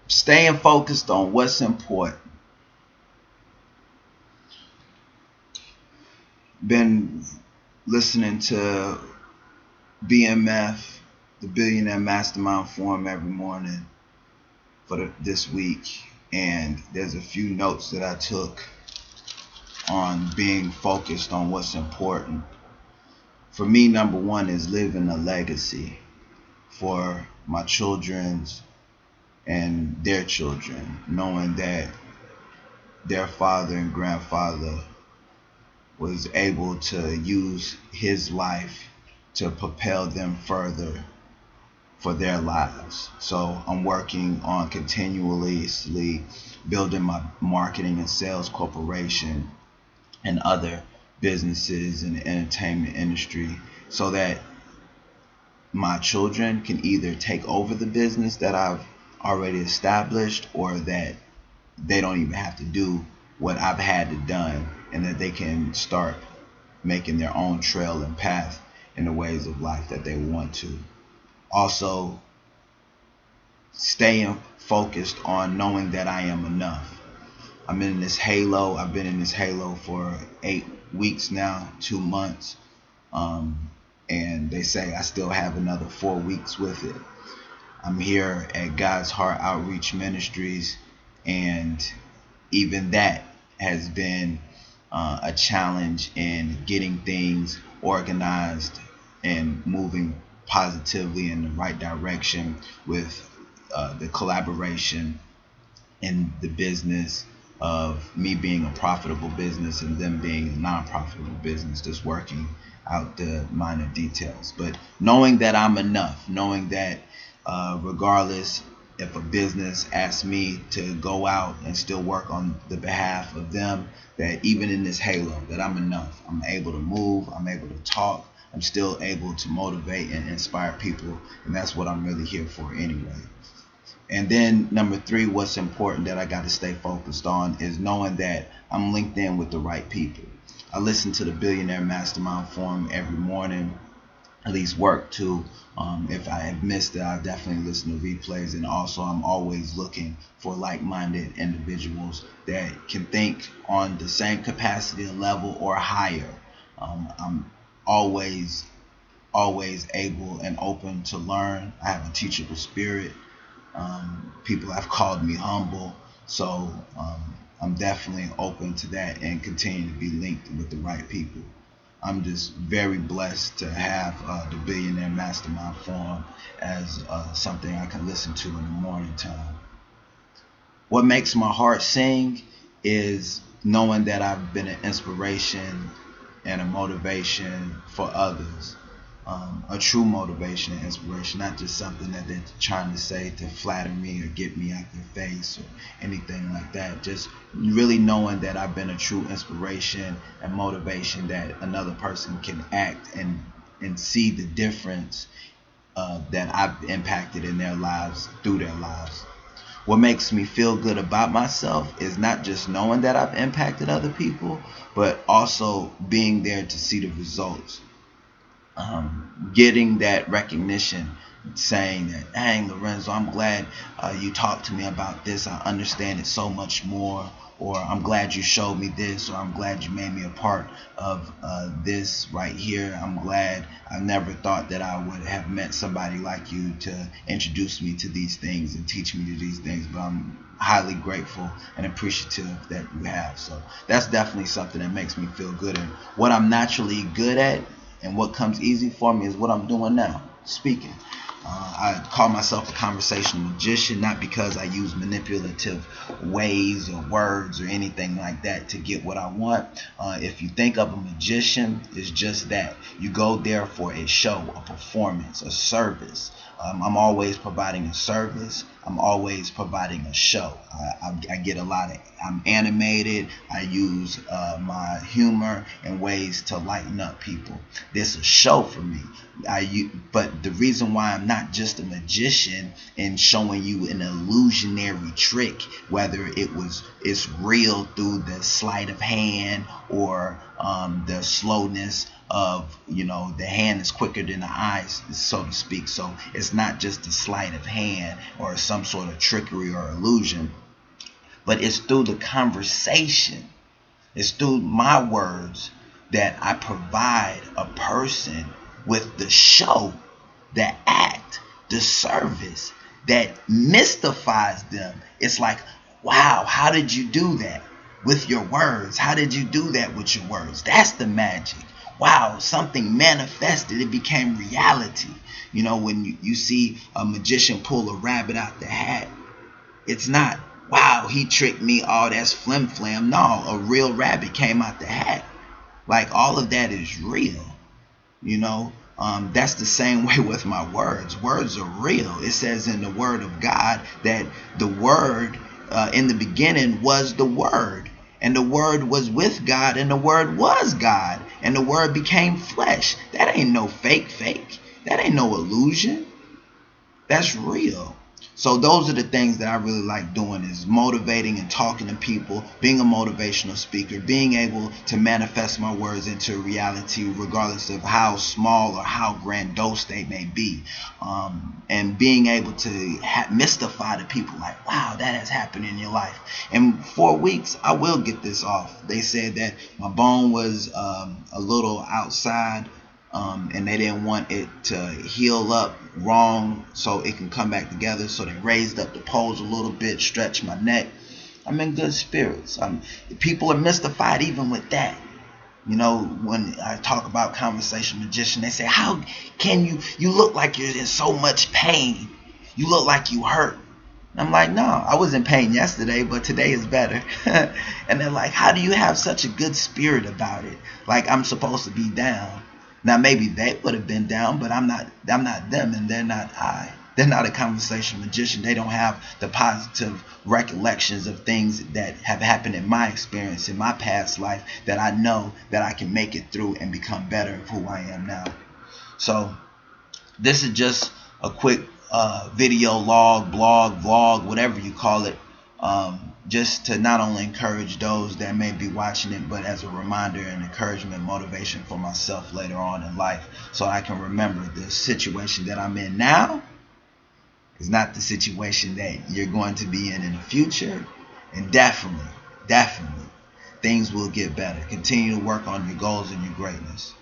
staying focused on what's important. Been listening to BMF, the Billionaire Mastermind Forum, every morning for this week, and there's a few notes that I took on being focused on what's important. For me, number one is living a legacy for my children's and their children, knowing that their father and grandfather was able to use his life to propel them further for their lives. So I'm working on continuously building my marketing and sales corporation and other businesses in the entertainment industry so that my children can either take over the business that I've already established, or that they don't even have to do what I've had to done, and that they can start making their own trail and path in the ways of life that they want to. Also, staying focused on knowing that I am enough. I'm in this halo. I've been in this halo for 8 weeks now, 2 months. And they say I still have another 4 weeks with it. I'm here at God's Heart Outreach Ministries, and even that has been a challenge in getting things organized and moving positively in the right direction with the collaboration in the business of me being a profitable business and them being a non-profitable business, just working out the minor details. But knowing that I'm enough, knowing that regardless if a business asks me to go out and still work on the behalf of them, that even in this halo, that I'm enough. I'm able to move, I'm able to talk, I'm still able to motivate and inspire people, and that's what I'm really here for anyway. And then number three, what's important that I got to stay focused on is knowing that I'm linked in with the right people. I listen to the Billionaire Mastermind Forum every morning, at least work to. If I have missed it, I'll definitely listen to replays. And also, I'm always looking for like-minded individuals that can think on the same capacity and level or higher. I'm always able and open to learn. I have a teachable spirit. People have called me humble, so I'm definitely open to that and continue to be linked with the right people. I'm just very blessed to have the Billionaire Mastermind Forum as something I can listen to in the morning time. What makes my heart sing is knowing that I've been an inspiration and a motivation for others. A true motivation and inspiration, not just something that they're trying to say to flatter me or get me out their face or anything like that. Just really knowing that I've been a true inspiration and motivation that another person can act and see the difference that I've impacted in their lives, through their lives. What makes me feel good about myself is not just knowing that I've impacted other people, but also being there to see the results. Getting that recognition, saying that, dang, Lawrenzo, I'm glad you talked to me about this. I understand it so much more. Or I'm glad you showed me this, or I'm glad you made me a part of this right here. I'm glad. I never thought that I would have met somebody like you to introduce me to these things and teach me to these things, but I'm highly grateful and appreciative that you have. So that's definitely something that makes me feel good. And what I'm naturally good at and what comes easy for me is what I'm doing now, speaking. I call myself a conversational magician, not because I use manipulative ways or words or anything like that to get what I want. If you think of a magician, it's just that. You go there for a show, a performance, a service. I'm always providing a service. I'm always providing a show. I get a lot of, I'm animated. I use my humor and ways to lighten up people. This is a show for me. But the reason why I'm not just a magician and showing you an illusionary trick, whether it's real through the sleight of hand or the slowness of, the hand is quicker than the eyes, so to speak. So it's not just a sleight of hand or some sort of trickery or illusion, but it's through the conversation. It's through my words that I provide a person with the show, the act, the service that mystifies them. It's like, wow, how did you do that with your words? How did you do that with your words? That's the magic. Wow, something manifested. It became reality. When you see a magician pull a rabbit out the hat, it's not, wow, he tricked me, oh, that's flim flam. No, a real rabbit came out the hat. Like, all of that is real. That's the same way with my words. Words are real. It says in the Word of God that the Word in the beginning was the Word, and the Word was with God, and the Word was God, and the Word became flesh. That ain't no fake. That ain't no illusion. That's real. So those are the things that I really like doing, is motivating and talking to people, being a motivational speaker, being able to manifest my words into reality regardless of how small or how grandiose they may be, and being able to mystify the people, like, wow, that has happened in your life. In 4 weeks, I will get this off. They said that my bone was a little outside, and they didn't want it to heal up wrong so it can come back together. So they raised up the poles a little bit, stretched my neck. I'm in good spirits. People are mystified even with that. When I talk about conversation magician, they say, how can you look like you're in so much pain? You look like you hurt. And I'm like, no, I was in pain yesterday, but today is better. And they're like, how do you have such a good spirit about it? Like, I'm supposed to be down. Now, maybe they would have been down, but I'm not them, and they're not I. They're not a conversation magician. They don't have the positive recollections of things that have happened in my experience, in my past life, that I know that I can make it through and become better of who I am now. So this is just a quick video, log, blog, vlog, whatever you call it, just to not only encourage those that may be watching it, but as a reminder and encouragement, motivation for myself later on in life, so I can remember the situation that I'm in now is not the situation that you're going to be in the future. And definitely, things will get better. Continue to work on your goals and your greatness.